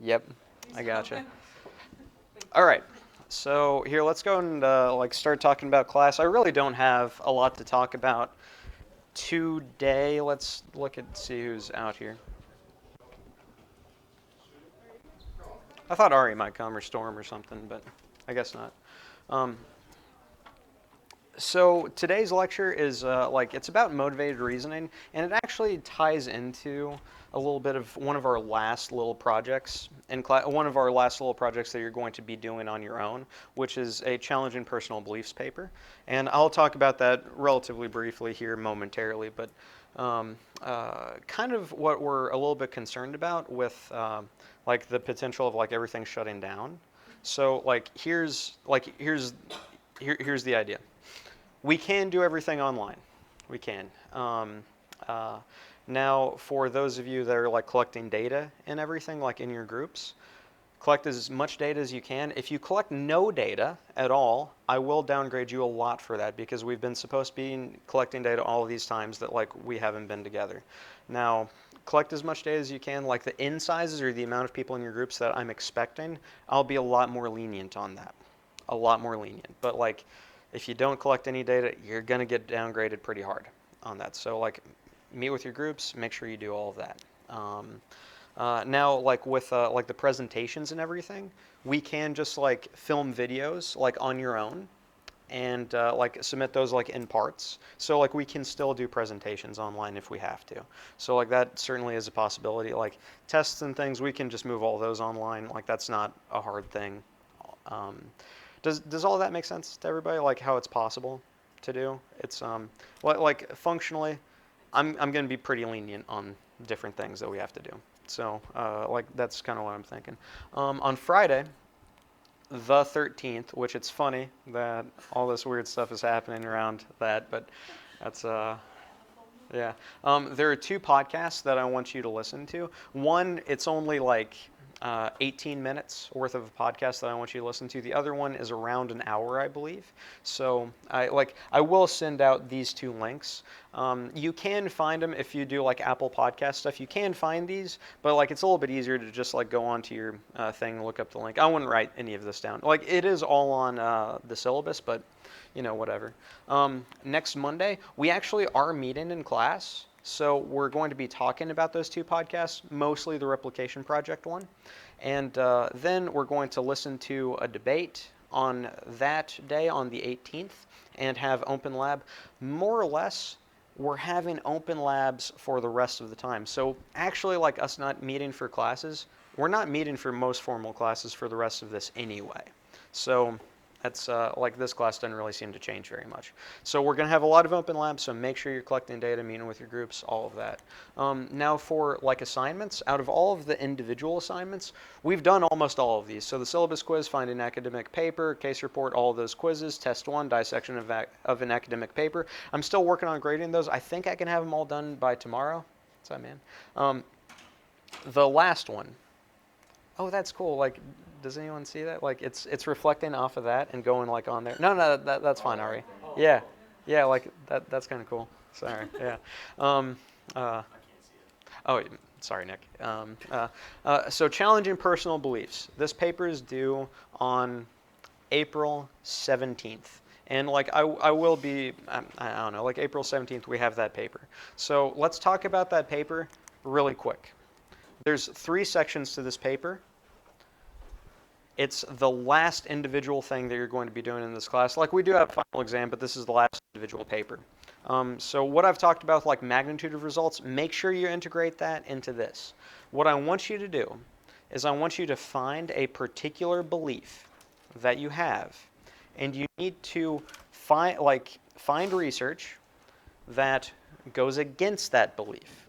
Yep, I gotcha. All right, so here, let's go and like start talking about class. I really don't have a lot to talk about today. Let's look and see who's out here. I thought Ari might come or Storm or something, but I guess not. Um, so today's lecture is like it's about motivated reasoning, and it actually ties into a little bit of one of our last little projects in class, one of our last little projects that you're going to be doing on your own, which is a challenging personal beliefs paper. And I'll talk about that relatively briefly here momentarily, but kind of what we're a little bit concerned about with like the potential of like everything shutting down. So here's the idea. We can do everything online. We can. Uh, Now, for those of you that are like collecting data and everything, like in your groups, collect as much data as you can. If you collect no data at all, I will downgrade you a lot for that because we've been supposed to be collecting data all of these times that like we haven't been together. Now, collect as much data as you can. Like the in sizes or the amount of people in your groups that I'm expecting, I'll be a lot more lenient on that. A lot more lenient. But like, if you don't collect any data, you're gonna get downgraded pretty hard on that. So like, meet with your groups, make sure you do all of that. Now, like with like the presentations and everything, we can just like film videos like on your own and like submit those like in parts. So like we can still do presentations online if we have to. So like that certainly is a possibility. Like tests and things, we can just move all those online. Like that's not a hard thing. Um, does all of that make sense to everybody? Like how it's possible to do? It's like functionally, I'm going to be pretty lenient on different things that we have to do. So like that's kind of what I'm thinking. On Friday, the 13th, which it's funny that all this weird stuff is happening around that, but that's yeah. There are two podcasts that I want you to listen to. One, it's only like 18 minutes worth of a podcast that I want you to listen to. The other one is around an hour, I believe. So I will send out these two links. You can find them if you do like Apple Podcast stuff. You can find these, but like it's a little bit easier to just like go onto your thing and look up the link. I wouldn't write any of this down. Like it is all on the syllabus, but you know, whatever. Next Monday, we actually are meeting in class. So we're going to be talking about those two podcasts, mostly the replication project one. And then we're going to listen to a debate on that day on the 18th and have open lab. More or less, we're having open labs for the rest of the time. So actually, like us not meeting for classes, we're not meeting for most formal classes for the rest of this anyway. So that's like this class doesn't really seem to change very much. So we're going to have a lot of open labs, so make sure you're collecting data, meeting with your groups, all of that. Now for like assignments, out of all of the individual assignments, we've done almost all of these. So the syllabus quiz, find an academic paper, case report, all of those quizzes, test one, dissection of an academic paper. I'm still working on grading those. I think I can have them all done by tomorrow. What's that, man? The last one. Oh, that's cool. Like, does anyone see that? Like, it's reflecting off of that and going like on there. No, that's fine, Ari. Yeah, yeah, like that's kind of cool. Sorry. Yeah. Um, uh, oh, sorry, Nick. So challenging personal beliefs. This paper is due on April 17th. And like I will be, I don't know, like April 17th we have that paper. So let's talk about that paper really quick. There's 3 sections to this paper. It's the last individual thing that you're going to be doing in this class. Like we do have a final exam, but this is the last individual paper. So what I've talked about, like magnitude of results, make sure you integrate that into this. What I want you to do is I want you to find a particular belief that you have, and you need to find research that goes against that belief.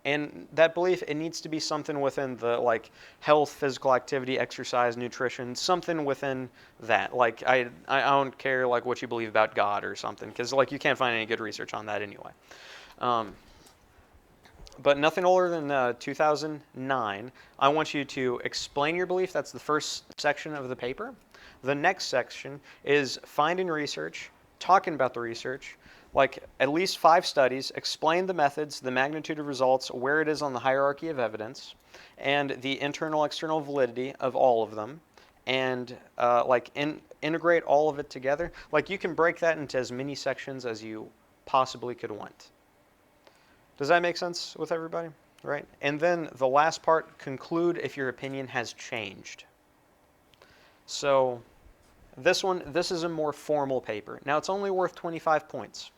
And that belief, it needs to be something within the like health, physical activity, exercise, nutrition, something within that. Like I don't care like what you believe about God or something, because like you can't find any good research on that anyway. But nothing older than 2009. I want you to explain your belief. That's the first section of the paper. The next section is finding research, talking about the research, like at least 5 studies, explain the methods, the magnitude of results, where it is on the hierarchy of evidence, and the internal external validity of all of them, and integrate all of it together. Like you can break that into as many sections as you possibly could want. Does that make sense with everybody? Right? And then the last part, conclude if your opinion has changed. So this is a more formal paper. Now it's only worth 25 points.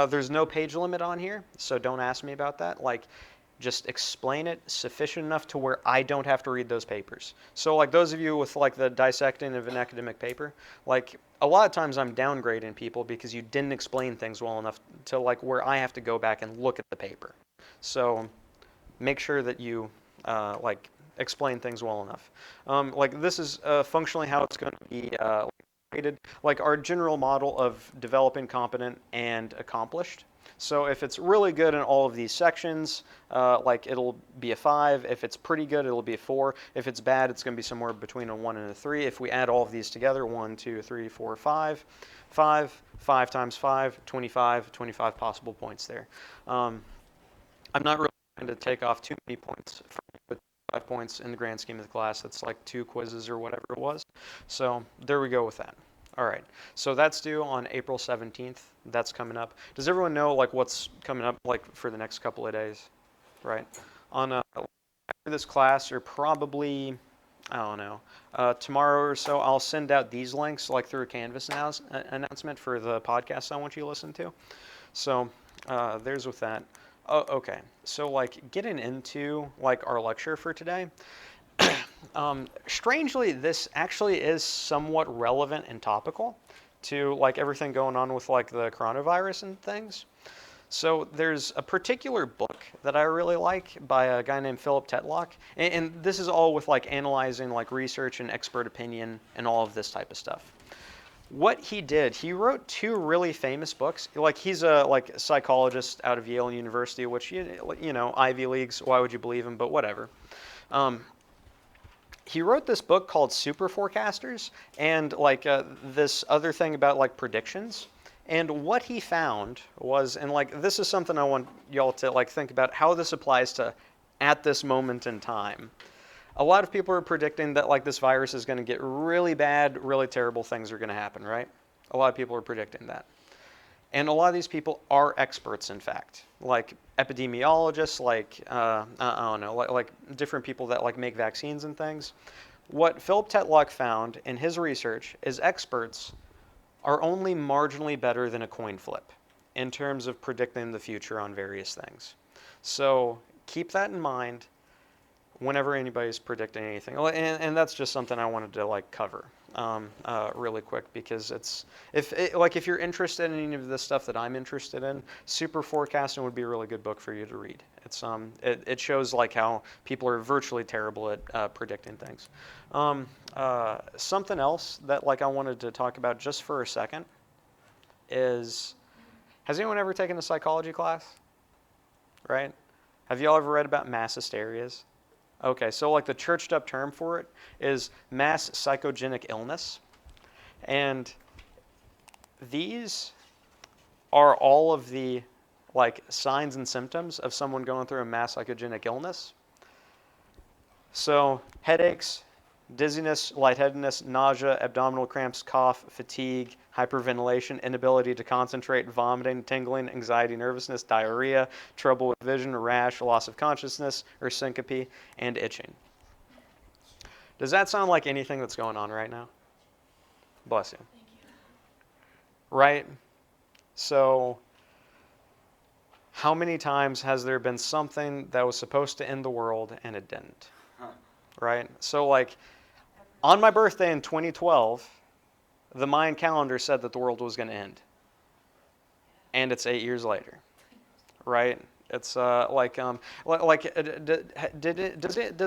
There's no page limit on here, so don't ask me about that. Like, just explain it sufficient enough to where I don't have to read those papers. So like those of you with like the dissecting of an academic paper, like a lot of times I'm downgrading people because you didn't explain things well enough to like where I have to go back and look at the paper. So make sure that you like explain things well enough. Like this is functionally how it's going to be rated, like our general model of developing, competent, and accomplished. So if it's really good in all of these sections, like it'll be a 5. If it's pretty good, it'll be a 4. If it's bad, it's going to be somewhere between a 1 and a 3. If we add all of these together, 1, 2, 3, 4, 5, 5 times 5, 25 possible points there. I'm not really trying to take off too many points, but 5 points in the grand scheme of the class. That's like 2 quizzes or whatever it was. So there we go with that. All right, so that's due on April 17th. That's coming up. Does everyone know like what's coming up like for the next couple of days? Right, on after this class, or probably, I don't know, tomorrow or so, I'll send out these links like through a Canvas announcement for the podcast I want you to listen to. So there's with that. Oh, okay, so like getting into like our lecture for today. Strangely, this actually is somewhat relevant and topical to like everything going on with like the coronavirus and things. So there's a particular book that I really like by a guy named Philip Tetlock, and this is all with like analyzing like research and expert opinion and all of this type of stuff. What he did, he wrote 2 really famous books. Like he's a like psychologist out of Yale University, which you know Ivy Leagues. Why would you believe him? But whatever. He wrote this book called Super Forecasters, and like this other thing about like predictions. And what he found was, and like this is something I want y'all to like think about how this applies to at this moment in time. A lot of people are predicting that like this virus is going to get really bad, really terrible things are going to happen, right? A lot of people are predicting that. And a lot of these people are experts, in fact, like epidemiologists, like, I don't know, like different people that like make vaccines and things. What Philip Tetlock found in his research is experts are only marginally better than a coin flip in terms of predicting the future on various things. So keep that in mind whenever anybody's predicting anything. And that's just something I wanted to like cover really quick, because it's if you're interested in any of this stuff that I'm interested in, Super Forecasting would be a really good book for you to read. It's it shows like how people are virtually terrible at predicting things. Something else that like I wanted to talk about just for a second is, has anyone ever taken a psychology class? Right? Have you all ever read about mass hysterias? Okay, so like the churched up term for it is mass psychogenic illness. And these are all of the like signs and symptoms of someone going through a mass psychogenic illness. So headaches, dizziness, lightheadedness, nausea, abdominal cramps, cough, fatigue, hyperventilation, inability to concentrate, vomiting, tingling, anxiety, nervousness, diarrhea, trouble with vision, rash, loss of consciousness, or syncope, and itching. Does that sound like anything that's going on right now? Bless you. Thank you. Right? So, how many times has there been something that was supposed to end the world and it didn't? Right? So, like, on my birthday in 2012, the Mayan calendar said that the world was going to end. And it's 8 years later, right? It's does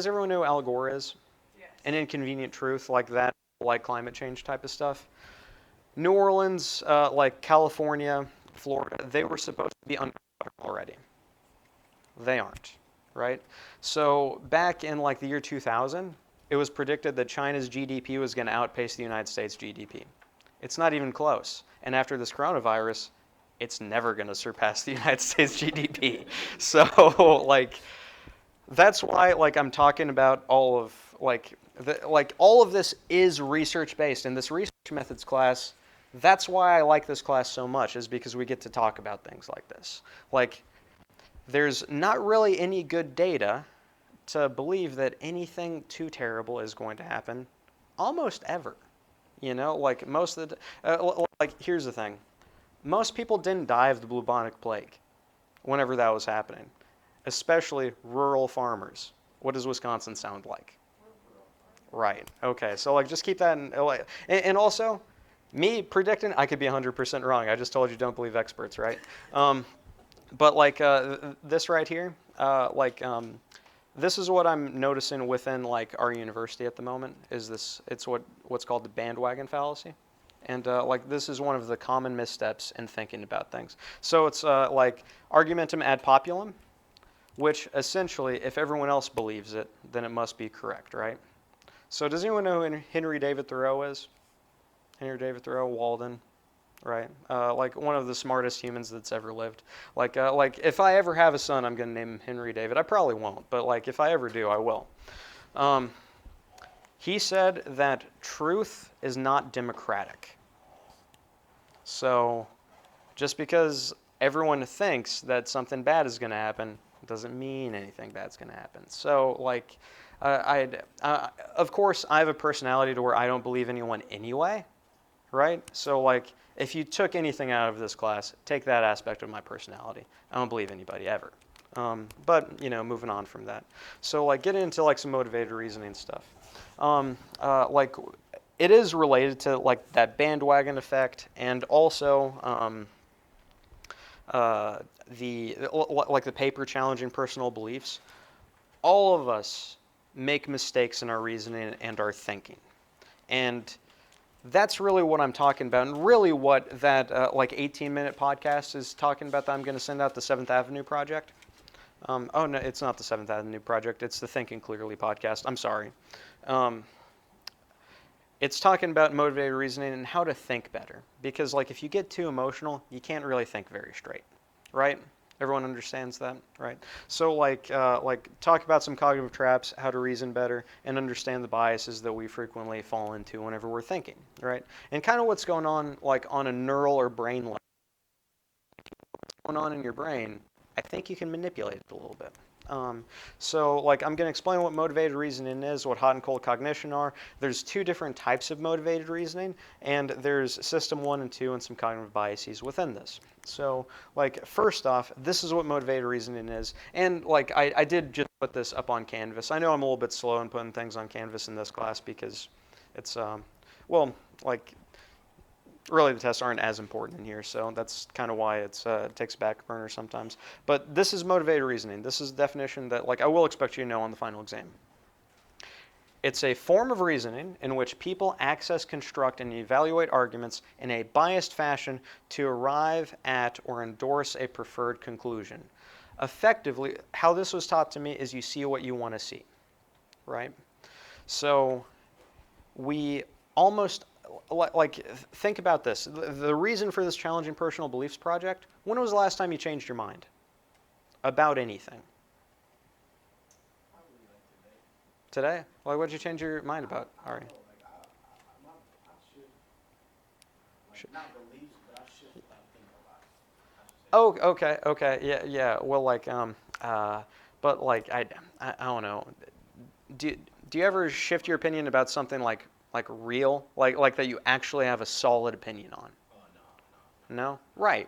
everyone know who Al Gore is? Yes. An inconvenient truth like that, like climate change type of stuff. New Orleans, like California, Florida, they were supposed to be underwater already. They aren't, right? So back in like the year 2000, it was predicted that China's GDP was going to outpace the United States GDP. It's not even close. and after this coronavirus, it's never going to surpass the United States GDP. So like that's why like I'm talking about all of all of this is research based, and this research methods class, that's why I like this class so much, is because we get to talk about things like this. Like there's not really any good data to believe that anything too terrible is going to happen almost ever. You know, like most of the like here's the thing. Most people didn't die of the bubonic plague whenever that was happening, especially rural farmers. What does Wisconsin sound like? Right. Okay. So like just keep that in and also me predicting I could be 100% wrong. I just told you don't believe experts, right? But like this right here, this is what I'm noticing within like our university at the moment is this. It's what's called the bandwagon fallacy, and like this is one of the common missteps in thinking about things. So it's like argumentum ad populum, which essentially, if everyone else believes it, then it must be correct, right? So does anyone know who Henry David Thoreau is? Henry David Thoreau, Walden, right? Like one of the smartest humans that's ever lived. Like if I ever have a son, I'm going to name him Henry David. I probably won't, but like if I ever do, I will. He said that truth is not democratic. So just because everyone thinks that something bad is going to happen doesn't mean anything bad's going to happen. So like of course, I have a personality to where I don't believe anyone anyway, right? So like, if you took anything out of this class, take that aspect of my personality. I don't believe anybody ever. But you know, moving on from that. So like, get into like some motivated reasoning stuff. Like, it is related to like that bandwagon effect, and also the paper challenging personal beliefs. All of us make mistakes in our reasoning and our thinking. And that's really what I'm talking about, and really what that like 18-minute podcast is talking about that I'm going to send out, the 7th Avenue Project. Oh, no, it's not the 7th Avenue Project. It's the Thinking Clearly podcast. I'm sorry. It's talking about motivated reasoning and how to think better. Because like if you get too emotional, you can't really think very straight, right? Everyone understands that, right? So like talk about some cognitive traps, how to reason better, and understand the biases that we frequently fall into whenever we're thinking, right? And kind of what's going on like on a neural or brain level. What's going on in your brain, I think you can manipulate it a little bit. So like I'm going to explain what motivated reasoning is, what hot and cold cognition are. There's 2 different types of motivated reasoning, and there's system 1 and 2 and some cognitive biases within this. So like first off, this is what motivated reasoning is. And like I did just put this up on Canvas. I know I'm a little bit slow in putting things on Canvas in this class because it's, well, like really the tests aren't as important in here, so that's kind of why it takes a back burner sometimes. But this is motivated reasoning. This is the definition that like I will expect you to know on the final exam. It's a form of reasoning in which people access, construct, and evaluate arguments in a biased fashion to arrive at or endorse a preferred conclusion. Effectively, how this was taught to me is you see what you want to see, right? So we almost, like, think about this. The reason for this Challenging Personal Beliefs project, when was the last time you changed your mind about anything? Today? Why would you change your mind about, Ari? Oh, okay, yeah. Well, like, but like, I don't know. Do you ever shift your opinion about something like real, like that you actually have a solid opinion on? No? Right.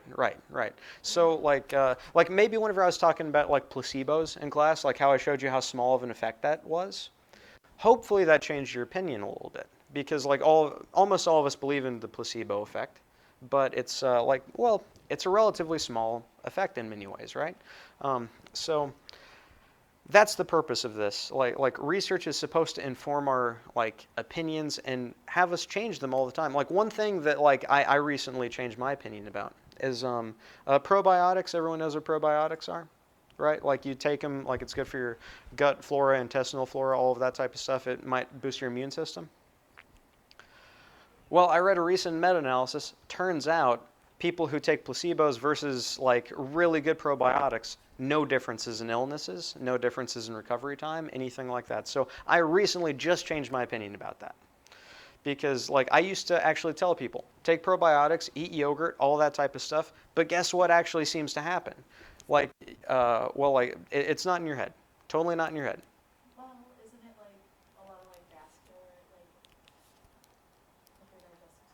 So like maybe whenever I was talking about like placebos in class, like how I showed you how small of an effect that was, hopefully that changed your opinion a little bit, because like almost all of us believe in the placebo effect, but it's like, well, it's a relatively small effect in many ways, right? So that's the purpose of this. Like research is supposed to inform our like opinions and have us change them all the time. Like one thing that like I recently changed my opinion about is probiotics. Everyone knows what probiotics are, right? Like you take them, like it's good for your gut flora, intestinal flora, all of that type of stuff. It might boost your immune system. Well, I read a recent meta-analysis. Turns out people who take placebos versus like really good probiotics, no differences in illnesses, no differences in recovery time, anything like that. So I recently just changed my opinion about that. Because like I used to actually tell people, take probiotics, eat yogurt, all that type of stuff. But guess what actually seems to happen? Like, well, like it's not in your head. Totally not in your head. Well, isn't it like a lot of like vascular, like your digestive system?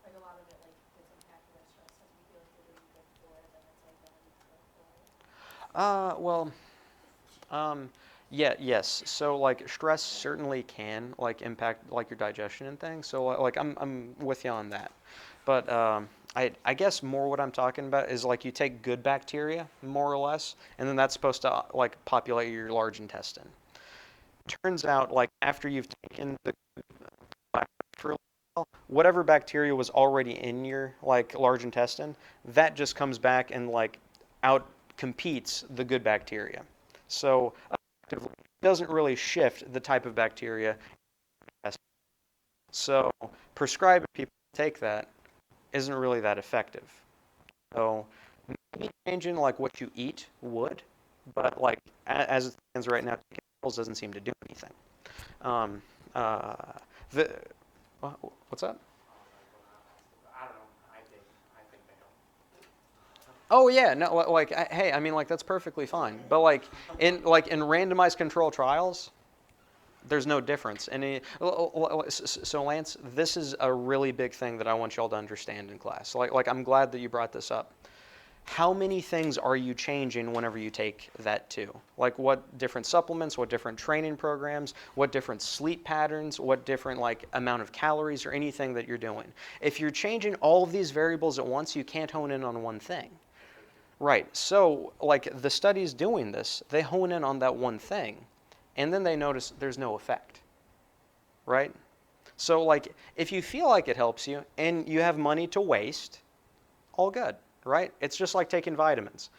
Like a lot of it like gets impacted by stress. So you feel like you're doing good for it, then it's like then it's good for it. Well, um, yeah, yes. So like stress certainly can like impact like your digestion and things. So like I'm with you on that. But I guess more what I'm talking about is like you take good bacteria more or less, and then that's supposed to like populate your large intestine. Turns out like after you've taken the for a while, whatever bacteria was already in your like large intestine, that just comes back and like out competes the good bacteria. So effectively, it doesn't really shift the type of bacteria. So prescribing people to take that isn't really that effective. So maybe changing like what you eat would, but like as it stands right now, pills doesn't seem to do anything. Um, uh, the what's that? I don't know. I think they don't. Oh yeah, no, like hey, I mean like that's perfectly fine. But like in randomized control trials, there's no difference. So Lance, this is a really big thing that I want y'all to understand in class. Like I'm glad that you brought this up. How many things are you changing whenever you take that too? Like what different supplements, what different training programs, what different sleep patterns, what different like amount of calories or anything that you're doing. If you're changing all of these variables at once, you can't hone in on one thing. Right. So like the studies doing this, they hone in on that one thing and then they notice there's no effect. Right? So like if you feel like it helps you and you have money to waste, all good, right? It's just like taking vitamins.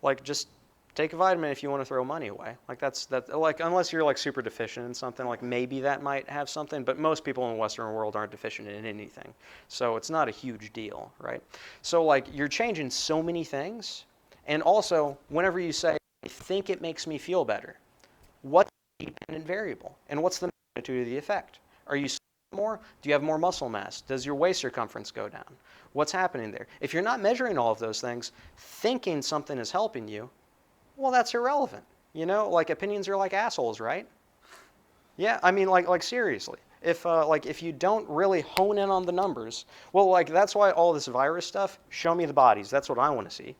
Like just take a vitamin if you want to throw money away. Like that's that like unless you're like super deficient in something, like maybe that might have something, but most people in the Western world aren't deficient in anything. So it's not a huge deal, right? So like you're changing so many things. And also, whenever you say, I think it makes me feel better, what's the dependent variable? And what's the magnitude of the effect? Are you more? Do you have more muscle mass? Does your waist circumference go down? What's happening there? If you're not measuring all of those things, thinking something is helping you, well, that's irrelevant. You know, like opinions are like assholes, right? Yeah, I mean, like seriously. If you don't really hone in on the numbers, well, like that's why all this virus stuff. Show me the bodies. That's what I want to see,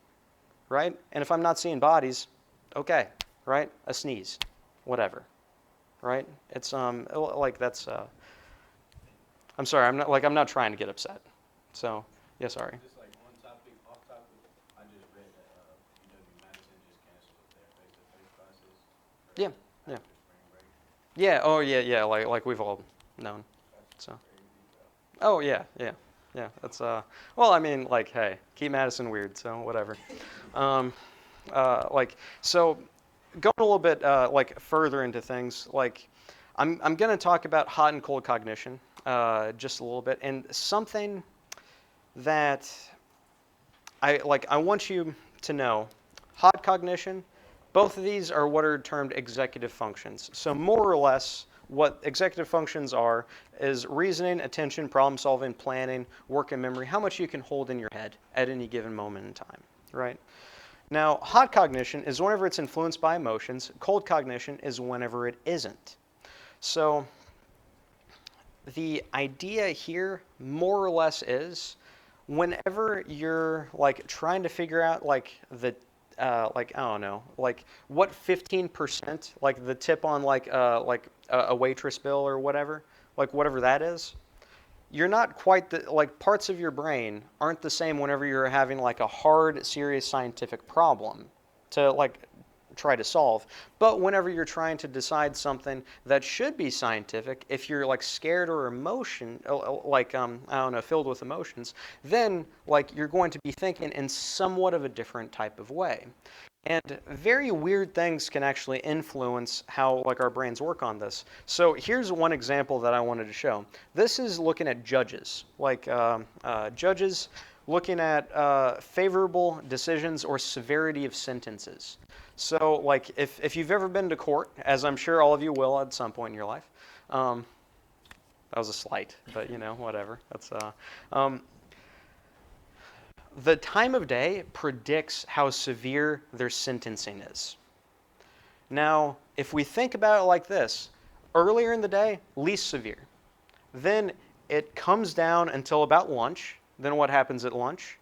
right? And if I'm not seeing bodies, okay, right? A sneeze, whatever, right? It's like that's. I'm sorry. I'm not trying to get upset. So yeah, sorry. Just like on topic, off topic, I just read that UW-Madison just canceled their face-to-face classes Yeah, for yeah, after spring break. yeah. Oh yeah, yeah. Like we've all known. That's So. crazy, bro. Oh yeah, yeah, yeah. That's well, I mean, like, hey, keep Madison weird, so whatever. Um, like, so going a little bit like further into things, like, I'm gonna talk about hot and cold cognition just a little bit, and something that I want you to know, hot cognition. Both of these are what are termed executive functions. So more or less, what executive functions are is reasoning, attention, problem solving, planning, work and memory, how much you can hold in your head at any given moment in time, right? Now, hot cognition is whenever it's influenced by emotions. Cold cognition is whenever it isn't. So the idea here more or less is whenever you're like trying to figure out like the like I don't know, like what 15%, like the tip on like a waitress bill or whatever, like whatever that is, you're not quite the like parts of your brain aren't the same whenever you're having like a hard, serious scientific problem to like try to solve. But whenever you're trying to decide something that should be scientific, if you're like scared or like I don't know, filled with emotions, then like you're going to be thinking in somewhat of a different type of way. And very weird things can actually influence how like our brains work on this. So here's one example that I wanted to show. This is looking at judges, like judges looking at favorable decisions or severity of sentences. So like if you've ever been to court, as I'm sure all of you will at some point in your life, that was a slight, but you know, whatever. That's the time of day predicts how severe their sentencing is. Now, if we think about it like this, earlier in the day, least severe. Then it comes down until about lunch. Then what happens at lunch?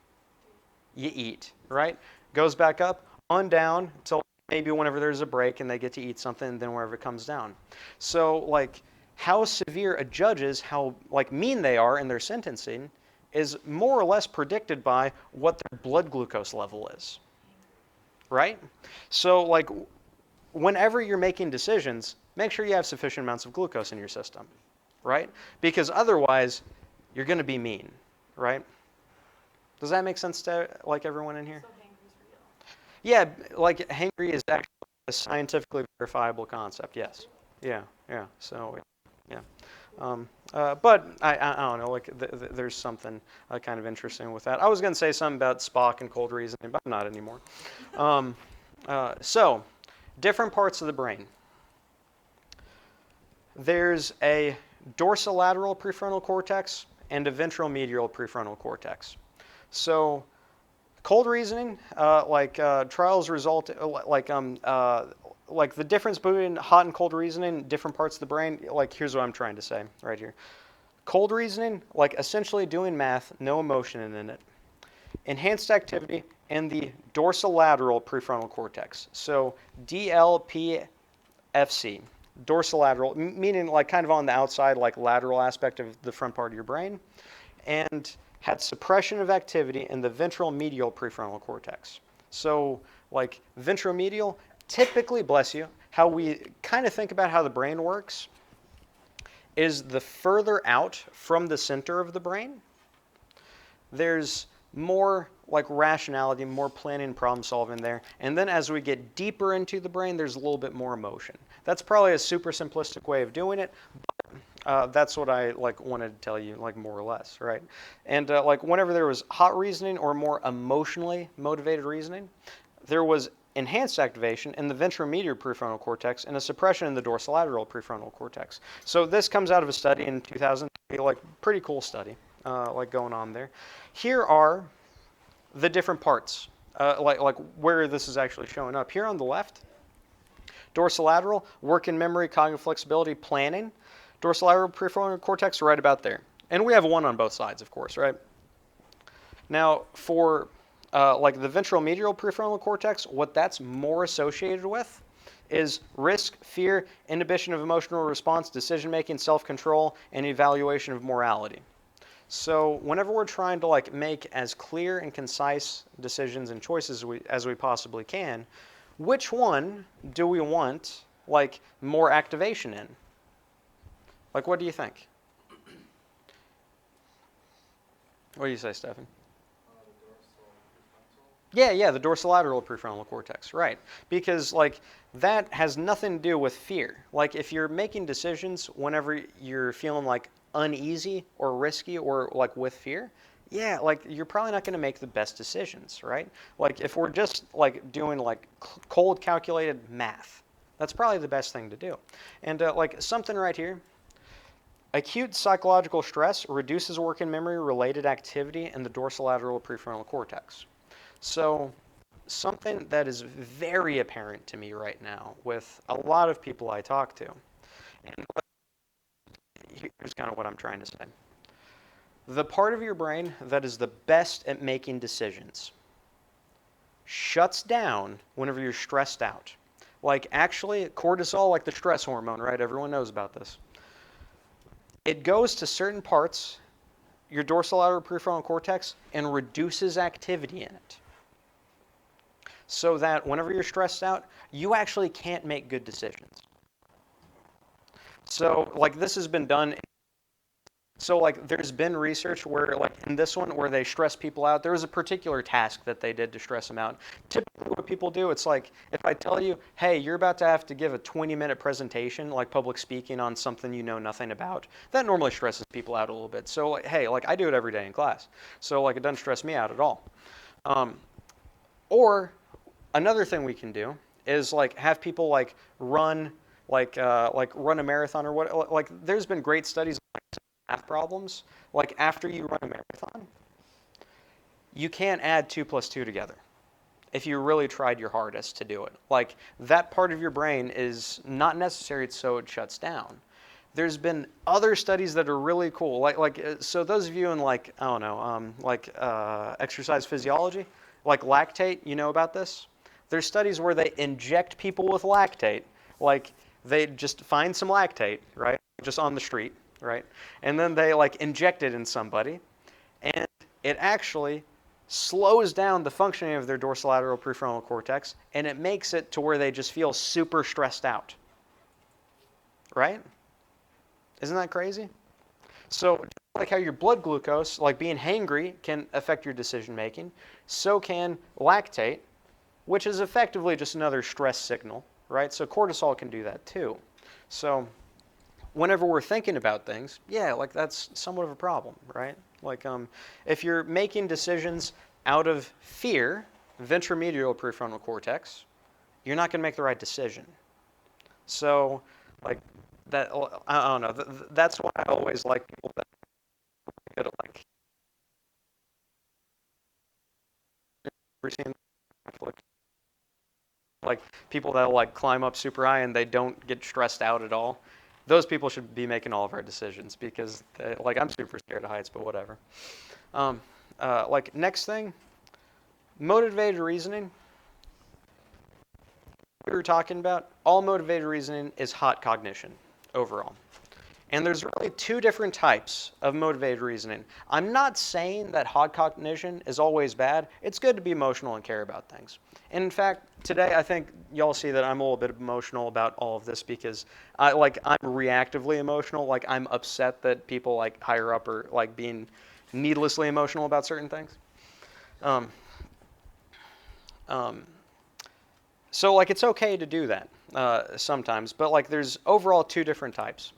You eat, right? Goes back up, on down, until maybe whenever there's a break and they get to eat something, and then wherever it comes down. So, like, how severe a judge is, how, like, mean they are in their sentencing, is more or less predicted by what their blood glucose level is, right? So like whenever you're making decisions, make sure you have sufficient amounts of glucose in your system, right? Because otherwise, you're going to be mean, right? Does that make sense to like everyone in here? So hangry's real. Yeah, like hangry is actually a scientifically verifiable concept, yes. Yeah, so yeah. But I don't know, like there's something kind of interesting with that. I was going to say something about Spock and cold reasoning, but I'm not anymore. So, different parts of the brain. There's a dorsolateral prefrontal cortex and a ventromedial prefrontal cortex. So, cold reasoning, trials result, like the difference between hot and cold reasoning, different parts of the brain, like here's what I'm trying to say right here. Cold reasoning, like essentially doing math, no emotion in it. Enhanced activity in the dorsolateral prefrontal cortex. So DLPFC, dorsolateral, meaning like kind of on the outside, like lateral aspect of the front part of your brain, and had suppression of activity in the ventral medial prefrontal cortex. So like ventromedial, typically, bless you, how we kind of think about how the brain works is the further out from the center of the brain, there's more like rationality, more planning, problem solving there. And then as we get deeper into the brain, there's a little bit more emotion. That's probably a super simplistic way of doing it, but that's what I like wanted to tell you, like more or less, right? And like whenever there was hot reasoning or more emotionally motivated reasoning, there was enhanced activation in the ventromedial prefrontal cortex and a suppression in the dorsolateral prefrontal cortex. So this comes out of a study in 2003, like pretty cool study, like going on there. Here are the different parts, like where this is actually showing up. Here on the left, dorsolateral, working memory, cognitive flexibility, planning. Dorsolateral prefrontal cortex right about there. And we have one on both sides, of course, right? Now, for like the ventromedial prefrontal cortex, what that's more associated with is risk, fear, inhibition of emotional response, decision-making, self-control, and evaluation of morality. So whenever we're trying to like make as clear and concise decisions and choices as we possibly can, which one do we want like more activation in? Like, what do you think? What do you say, Stefan? Yeah, the dorsolateral prefrontal cortex, right. Because like that has nothing to do with fear. Like if you're making decisions whenever you're feeling like uneasy or risky or like with fear, yeah, like you're probably not going to make the best decisions, right? Like if we're just like doing like cold calculated math, that's probably the best thing to do. And like something right here, acute psychological stress reduces working memory related activity in the dorsolateral prefrontal cortex. So something that is very apparent to me right now with a lot of people I talk to, and here's kind of what I'm trying to say. The part of your brain that is the best at making decisions shuts down whenever you're stressed out. Like actually, cortisol, like the stress hormone, right? Everyone knows about this. It goes to certain parts, your dorsolateral prefrontal cortex, and reduces activity in it. So that whenever you're stressed out, you actually can't make good decisions. So like this has been done So like there's been research where like in this one where they stress people out, there was a particular task that they did to stress them out. Typically what people do, it's like if I tell you, hey, you're about to have to give a 20-minute presentation, like public speaking on something you know nothing about, that normally stresses people out a little bit. So like, hey, like I do it every day in class. So like it doesn't stress me out at all. Um, or another thing we can do is like have people like run like run a marathon or what like there's been great studies math problems, like after you run a marathon, you can't add 2 plus 2 together if you really tried your hardest to do it. Like that part of your brain is not necessary, so it shuts down. There's been other studies that are really cool. So those of you in like, I don't know, exercise physiology, like lactate, you know about this? There's studies where they inject people with lactate, like they just find some lactate, right, just on the street, right? And then they like inject it in somebody, and it actually slows down the functioning of their dorsolateral prefrontal cortex, and it makes it to where they just feel super stressed out, right? Isn't that crazy? So like how your blood glucose, like being hangry, can affect your decision making, so can lactate, which is effectively just another stress signal, right? So cortisol can do that too. So whenever we're thinking about things, yeah, like that's somewhat of a problem, right? Like if you're making decisions out of fear, ventromedial prefrontal cortex, you're not going to make the right decision. So like that, I don't know. That's why I always like people that are good at like routine conflict. Like people that like climb up super high and they don't get stressed out at all. Those people should be making all of our decisions because like I'm super scared of heights, but whatever. Like next thing, motivated reasoning. We were talking about all motivated reasoning is hot cognition overall. And there's really 2 different types of motivated reasoning. I'm not saying that hot cognition is always bad. It's good to be emotional and care about things. And in fact, today I think y'all see that I'm a little bit emotional about all of this because I'm reactively emotional. Like I'm upset that people like higher up are like being needlessly emotional about certain things. Um, um, so like it's okay to do that sometimes, but like there's overall 2 different types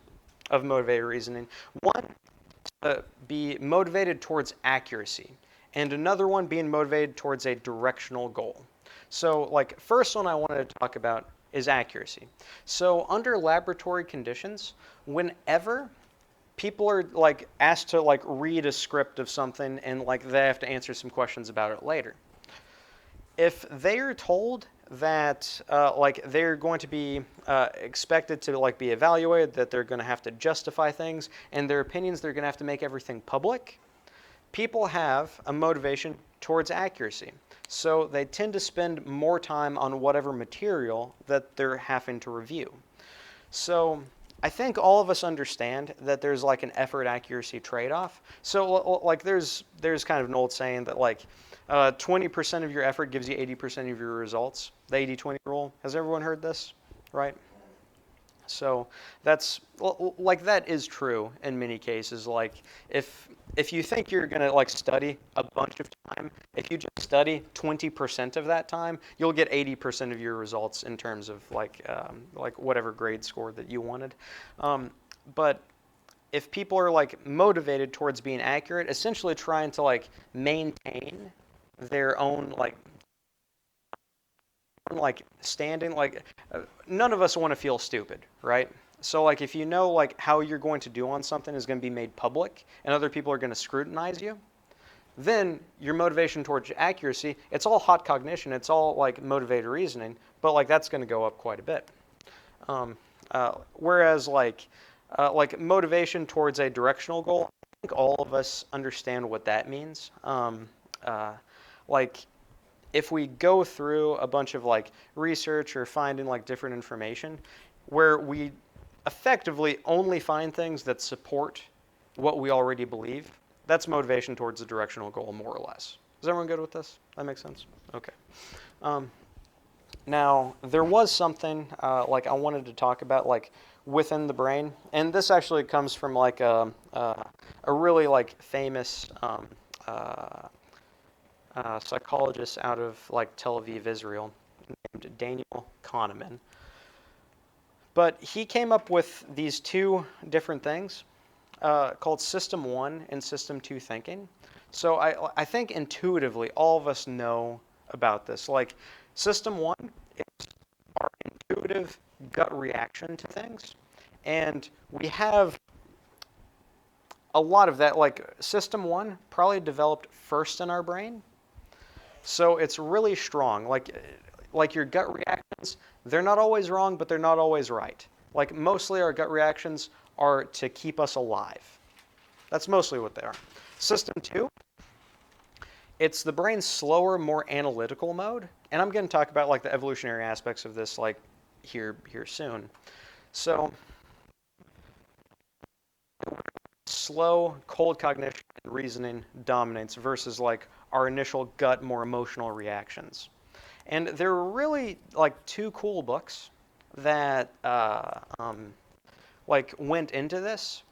of motivated reasoning. One, be motivated towards accuracy, and another one being motivated towards a directional goal. So like first one I wanted to talk about is accuracy. So under laboratory conditions, whenever people are like asked to like read a script of something and like they have to answer some questions about it later, if they are told that like they're going to be expected to like be evaluated, that they're going to have to justify things, and their opinions, they're going to have to make everything public, people have a motivation towards accuracy. So they tend to spend more time on whatever material that they're having to review. So I think all of us understand that there's like an effort accuracy trade-off. So like there's kind of an old saying that like 20% of your effort gives you 80% of your results. The 80-20 rule. Has everyone heard this? Right? So that's like that is true in many cases. Like if you think you're gonna like study a bunch of time, if you just study 20% of that time, you'll get 80% of your results in terms of like whatever grade score that you wanted. But if people are like motivated towards being accurate, essentially trying to like maintain their own like standing, like none of us want to feel stupid, right? So like if you know like how you're going to do on something is going to be made public and other people are going to scrutinize you, then your motivation towards accuracy, it's all hot cognition, it's all like motivated reasoning, but like that's going to go up quite a bit. Whereas like motivation towards a directional goal, I think all of us understand what that means. Like if we go through a bunch of like research or finding like different information where we effectively only find things that support what we already believe, that's motivation towards a directional goal more or less. Is everyone good with this? That makes sense? Okay. Now, there was something like I wanted to talk about, like within the brain, and this actually comes from like a really like famous uh, psychologist out of like Tel Aviv, Israel, named Daniel Kahneman. But he came up with these two different things called System 1 and System 2 thinking. So I think intuitively all of us know about this. Like System 1 is our intuitive gut reaction to things. And we have a lot of that. Like System 1 probably developed first in our brain. So it's really strong. Like your gut reactions, they're not always wrong, but they're not always right. Like mostly our gut reactions are to keep us alive. That's mostly what they are. System 2, it's the brain's slower, more analytical mode. And I'm going to talk about like the evolutionary aspects of this like here soon. So slow, cold cognition and reasoning dominates versus like our initial gut, more emotional reactions. And there are really like two cool books that like went into this.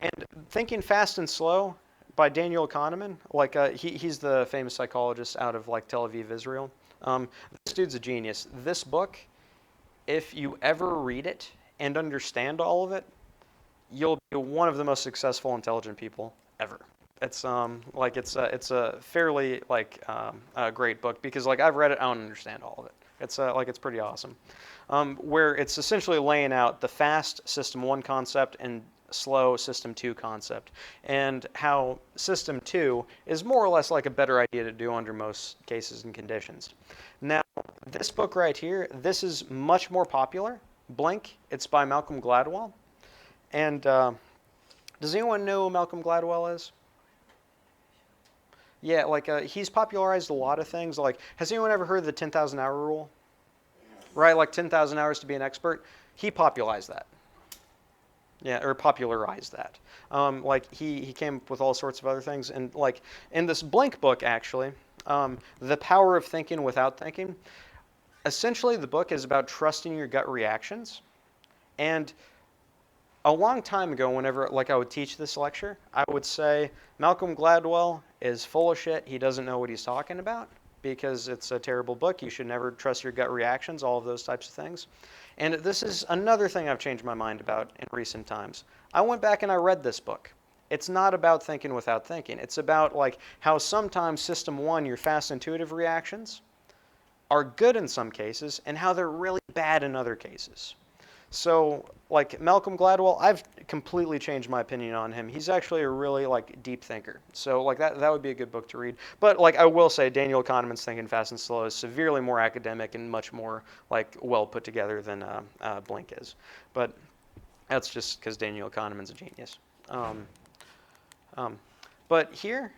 And Thinking Fast and Slow by Daniel Kahneman, like he's the famous psychologist out of like Tel Aviv, Israel. This dude's a genius. This book, if you ever read it and understand all of it, you'll be one of the most successful, intelligent people ever. It's like it's a fairly like a great book because like I've read it, I don't understand all of it. It's like it's pretty awesome. Where it's essentially laying out the fast System 1 concept and slow System 2 concept, and how System 2 is more or less like a better idea to do under most cases and conditions. Now, this book right here, this is much more popular. Blink, it's by Malcolm Gladwell. And does anyone know who Malcolm Gladwell is? Yeah, like he's popularized a lot of things. Like, has anyone ever heard of the 10,000 hour rule? Right, like 10,000 hours to be an expert. He popularized that. Yeah, or popularized that. Like he came up with all sorts of other things, and like in this Blink book, actually, The Power of Thinking Without Thinking. Essentially, the book is about trusting your gut reactions. And a long time ago, whenever like I would teach this lecture, I would say Malcolm Gladwell is full of shit. He doesn't know what he's talking about because it's a terrible book. You should never trust your gut reactions, all of those types of things. And this is another thing I've changed my mind about in recent times. I went back and I read this book. It's not about thinking without thinking. It's about like how sometimes System 1, your fast intuitive reactions, are good in some cases and how they're really bad in other cases. So, like Malcolm Gladwell, I've completely changed my opinion on him. He's actually a really like deep thinker. So, like that would be a good book to read. But like I will say, Daniel Kahneman's Thinking Fast and Slow is severely more academic and much more like well put together than Blink is. But that's just because Daniel Kahneman's a genius. But here,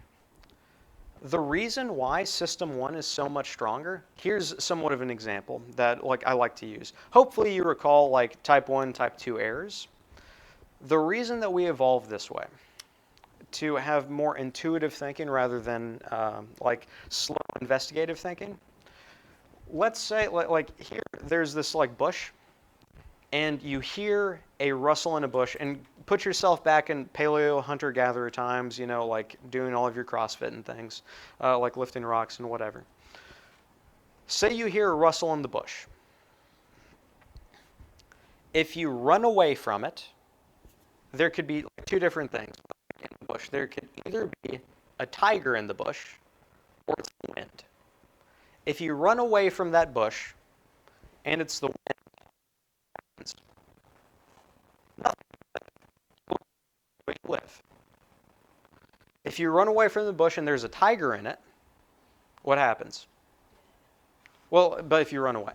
the reason why System 1 is so much stronger, here's somewhat of an example that like I like to use. Hopefully you recall like type 1, type 2 errors. The reason that we evolved this way, to have more intuitive thinking rather than like slow investigative thinking. Let's say like here, there's this like bush, and you hear a rustle in a bush, and put yourself back in paleo hunter-gatherer times, you know, like doing all of your CrossFit and things, like lifting rocks and whatever. Say you hear a rustle in the bush. If you run away from it, there could be two different things in the bush. There could either be a tiger in the bush, or it's the wind. If you run away from that bush, and it's the wind, nothing. Where you live. If you run away from the bush and there's a tiger in it, what happens? Well, but if you run away.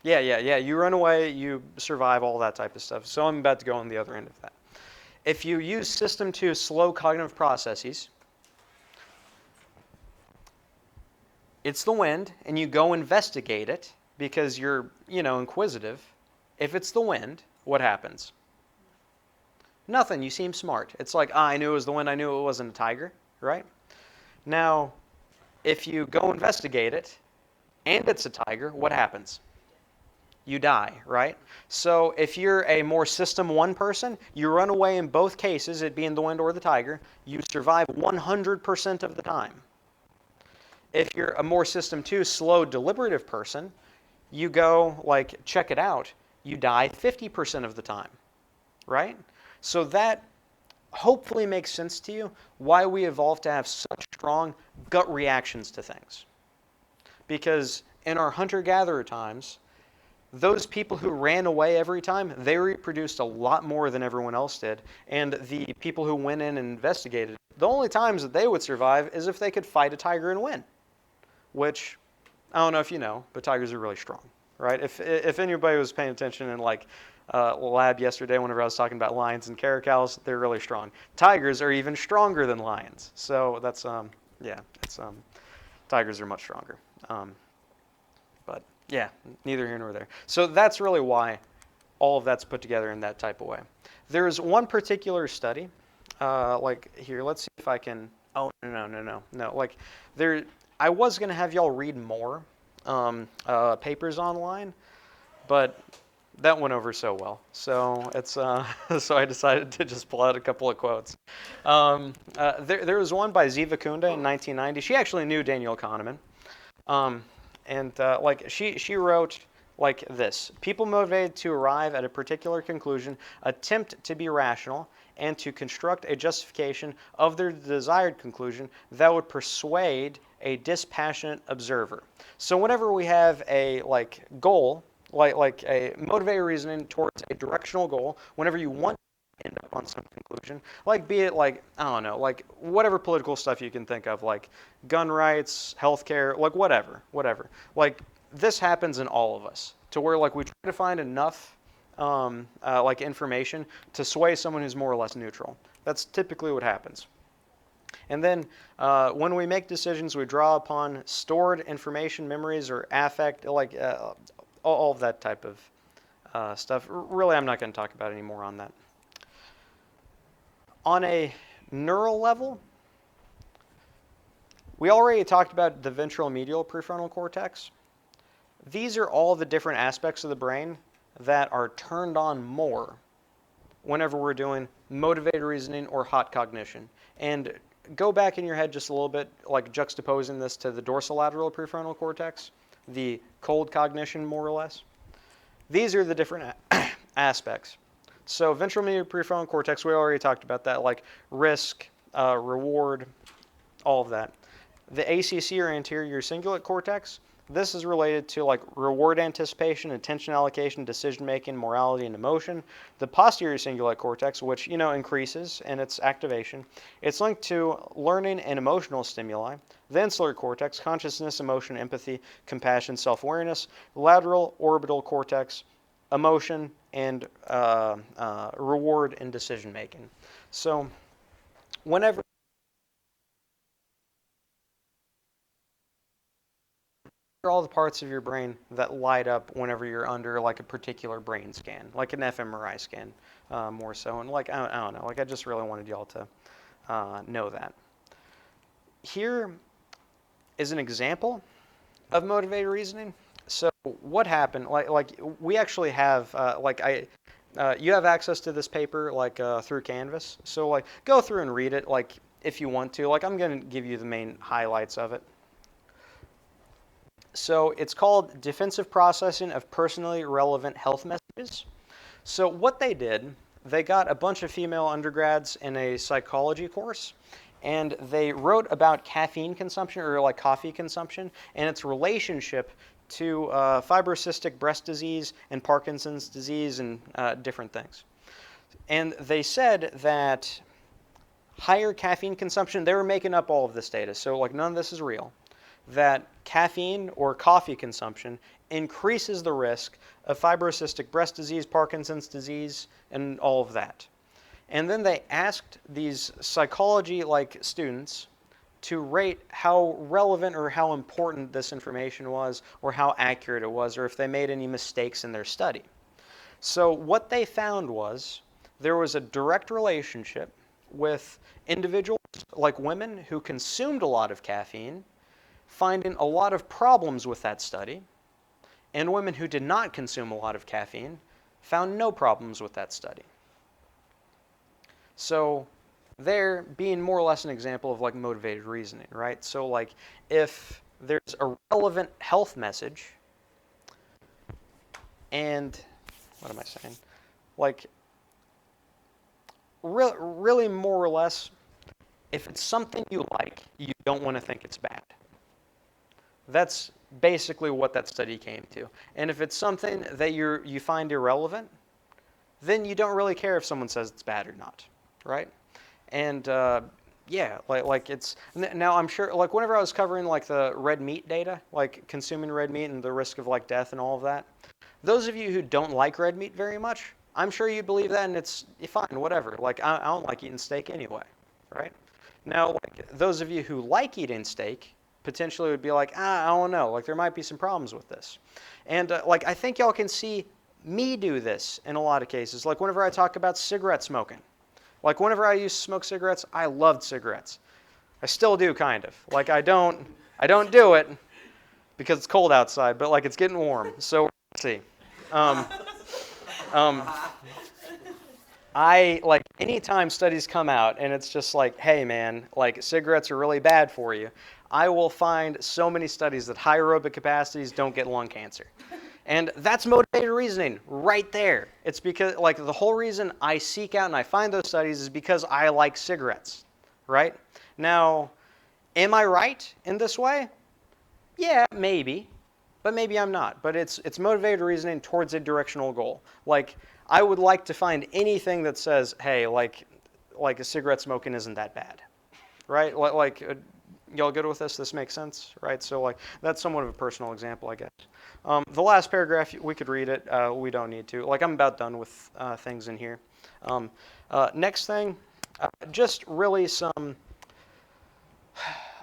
Yeah. You run away, you survive, all that type of stuff. So I'm about to go on the other end of that. If you use System 2 slow cognitive processes, it's the wind, and you go investigate it because you're, inquisitive. If it's the wind, what happens? Nothing. You seem smart. It's like, I knew it was the wind. I knew it wasn't a tiger, right? Now, if you go investigate it, and it's a tiger, what happens? You die, right? So if you're a more system 1 person, you run away in both cases, it being the wind or the tiger, you survive 100% of the time. If you're a more system 2 slow deliberative person, you go like check it out, you die 50% of the time, right? So that hopefully makes sense to you why we evolved to have such strong gut reactions to things. Because in our hunter-gatherer times, those people who ran away every time, they reproduced a lot more than everyone else did. And the people who went in and investigated, the only times that they would survive is if they could fight a tiger and win. Which, I don't know if you know, but tigers are really strong, right? If anybody was paying attention in like lab yesterday whenever I was talking about lions and caracals, they're really strong. Tigers are even stronger than lions. So that's, yeah, it's, tigers are much stronger. But yeah, neither here nor there. So that's really why all of that's put together in that type of way. There's one particular study, like here, let's see if I can, oh, no. Like there, I was going to have y'all read more papers online, but that went over so well. So it's so I decided to just pull out a couple of quotes. There was one by Ziva Kunda in 1990. She actually knew Daniel Kahneman. And like she wrote like this: people motivated to arrive at a particular conclusion attempt to be rational and to construct a justification of their desired conclusion that would persuade a dispassionate observer. So whenever we have a like goal, like a motivated reasoning towards a directional goal, whenever you want to end up on some conclusion, like be it like, I don't know, like whatever political stuff you can think of, like gun rights, healthcare, like whatever. Like this happens in all of us to where like we try to find enough like information to sway someone who's more or less neutral. That's typically what happens. And then when we make decisions, we draw upon stored information, memories, or affect, like all of that type of stuff. Really, I'm not going to talk about any more on that. On a neural level, we already talked about the ventral medial prefrontal cortex. These are all the different aspects of the brain that are turned on more whenever we're doing motivated reasoning or hot cognition. And go back in your head just a little bit, like juxtaposing this to the dorsolateral prefrontal cortex, the cold cognition more or less. These are the different aspects. So ventral medial prefrontal cortex, we already talked about that, like risk, reward, all of that. The ACC or anterior cingulate cortex, this is related to like reward anticipation, attention allocation, decision making, morality, and emotion. The posterior cingulate cortex, which increases in its activation, it's linked to learning and emotional stimuli. The insular cortex, consciousness, emotion, empathy, compassion, self-awareness. Lateral orbital cortex, emotion and reward and decision making. So whenever all the parts of your brain that light up whenever you're under like a particular brain scan, like an fMRI scan, more so. And like I don't know, like I just really wanted y'all to know that. Here is an example of motivated reasoning. So what happened? Like we actually have you have access to this paper like through Canvas. So like go through and read it like if you want to. Like I'm going to give you the main highlights of it. So it's called Defensive Processing of Personally Relevant Health Messages. So what they did, they got a bunch of female undergrads in a psychology course, and they wrote about caffeine consumption or like coffee consumption and its relationship to fibrocystic breast disease and Parkinson's disease and different things. And they said that higher caffeine consumption, they were making up all of this data, so like none of this is real, that caffeine or coffee consumption increases the risk of fibrocystic breast disease, Parkinson's disease, and all of that. And then they asked these psychology-like students to rate how relevant or how important this information was, or how accurate it was, or if they made any mistakes in their study. So what they found was there was a direct relationship with individuals, like women, who consumed a lot of caffeine, finding a lot of problems with that study, and women who did not consume a lot of caffeine found no problems with that study. So there being more or less an example of like motivated reasoning, right? So like if there's a relevant health message, and what am I saying? Like really more or less, if it's something you like, you don't want to think it's bad. That's basically what that study came to. And if it's something that you find irrelevant, then you don't really care if someone says it's bad or not, right? And yeah, like it's now I'm sure like whenever I was covering like the red meat data, like consuming red meat and the risk of like death and all of that, those of you who don't like red meat very much, I'm sure you believe that and it's fine, whatever. Like I don't like eating steak anyway, right? Now, like those of you who like eating steak potentially would be like, I don't know, like there might be some problems with this. And like I think y'all can see me do this in a lot of cases. Like whenever I talk about cigarette smoking. Like whenever I used to smoke cigarettes, I loved cigarettes. I still do kind of. Like I don't do it because it's cold outside, but like it's getting warm. So let's see. I like anytime studies come out and it's just like, hey man, like cigarettes are really bad for you, I will find so many studies that high aerobic capacities don't get lung cancer. And that's motivated reasoning right there. It's because like the whole reason I seek out and I find those studies is because I like cigarettes, right? Now, am I right in this way? Yeah, maybe, but maybe I'm not. But it's motivated reasoning towards a directional goal. Like I would like to find anything that says, hey, like a cigarette smoking isn't that bad, right? Y'all good with this? This makes sense, right? So like that's somewhat of a personal example, I guess. The last paragraph, we could read it. We don't need to. Like I'm about done with things in here. Next thing, just really some,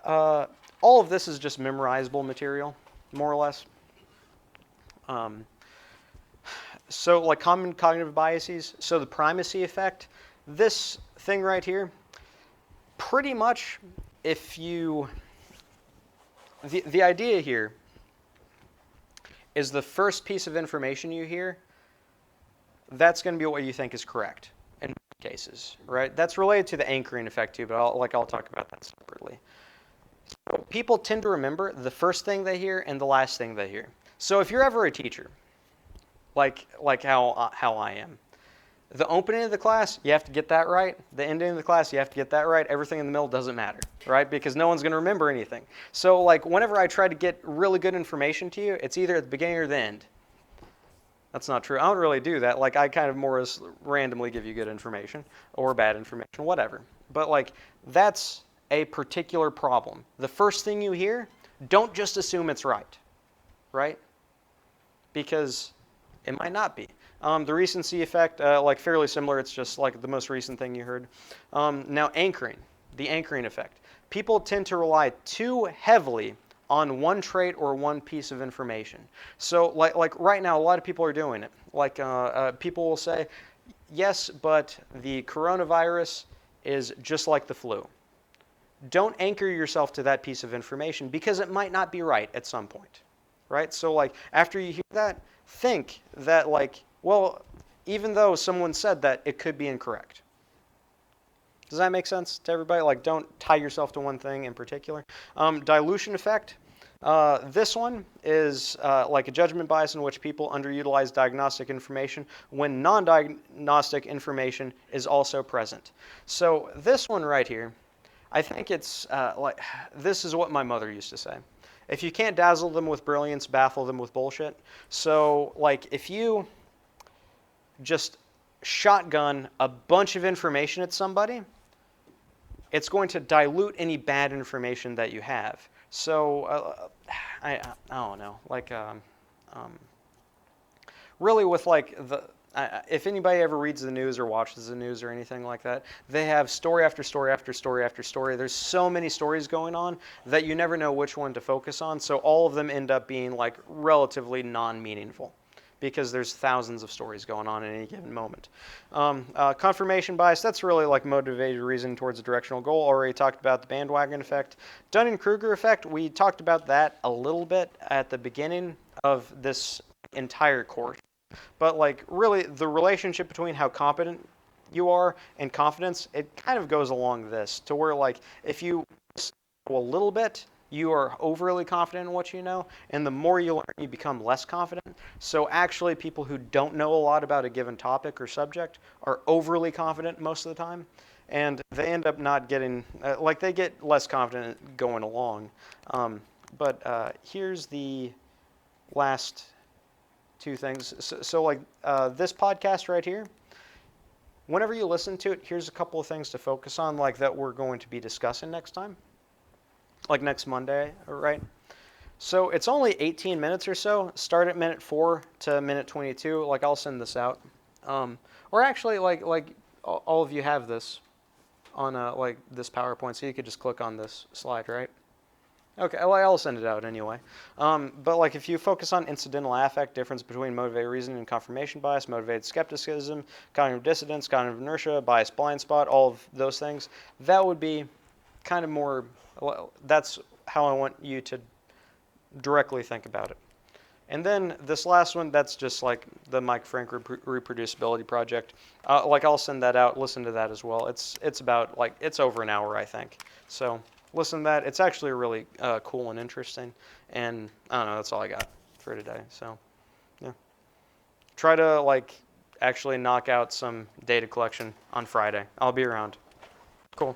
all of this is just memorizable material, more or less. So like common cognitive biases, so the primacy effect, this thing right here, pretty much if you, the idea here is the first piece of information you hear, that's going to be what you think is correct in most cases, right? That's related to the anchoring effect too, but I'll talk about that separately. So people tend to remember the first thing they hear and the last thing they hear. So if you're ever a teacher, like how I am, the opening of the class, you have to get that right. The ending of the class, you have to get that right. Everything in the middle doesn't matter, right? Because no one's going to remember anything. So like whenever I try to get really good information to you, it's either at the beginning or the end. That's not true. I don't really do that. Like I kind of more as randomly give you good information or bad information, whatever. But like that's a particular problem. The first thing you hear, don't just assume it's right, right? Because it might not be. The recency effect, like fairly similar. It's just like the most recent thing you heard. Now anchoring, the anchoring effect. People tend to rely too heavily on one trait or one piece of information. So like right now, a lot of people are doing it. Like people will say, yes, but the coronavirus is just like the flu. Don't anchor yourself to that piece of information because it might not be right at some point, right? So like after you hear that, think that like, well, even though someone said that, it could be incorrect. Does that make sense to everybody? Like, don't tie yourself to one thing in particular. Dilution effect. This one is like a judgment bias in which people underutilize diagnostic information when non-diagnostic information is also present. So this one right here, I think it's like, this is what my mother used to say. If you can't dazzle them with brilliance, baffle them with bullshit. So like if you just shotgun a bunch of information at somebody, it's going to dilute any bad information that you have. So I don't know, like really with like if anybody ever reads the news or watches the news or anything like that, they have story after story after story after story. There's so many stories going on that you never know which one to focus on. So all of them end up being like relatively non-meaningful because there's thousands of stories going on at any given moment. Confirmation bias, that's really like motivated reasoning towards a directional goal. Already talked about the bandwagon effect. Dunning-Kruger effect, we talked about that a little bit at the beginning of this entire course. But like really the relationship between how competent you are and confidence, it kind of goes along this to where like if you know a little bit, you are overly confident in what you know, and the more you learn, you become less confident. So actually people who don't know a lot about a given topic or subject are overly confident most of the time, and they end up not getting, like they get less confident going along. But here's the last two things. So like this podcast right here, whenever you listen to it, here's a couple of things to focus on, like that we're going to be discussing next time, like next Monday, right? So it's only 18 minutes or so. Start at minute 4 to minute 22. Like I'll send this out, or actually, like all of you have this on like this PowerPoint, so you could just click on this slide, right? Okay, well, I'll send it out anyway. But like if you focus on incidental affect, difference between motivated reasoning and confirmation bias, motivated skepticism, cognitive dissonance, cognitive inertia, bias blind spot, all of those things, that would be kind of more, that's how I want you to directly think about it. And then this last one, that's just like the Mike Frank reproducibility project. Like I'll send that out, listen to that as well. It's about like, it's over an hour, I think. So listen to that. It's actually really cool and interesting. And I don't know, that's all I got for today. So yeah, try to like actually knock out some data collection on Friday. I'll be around. Cool.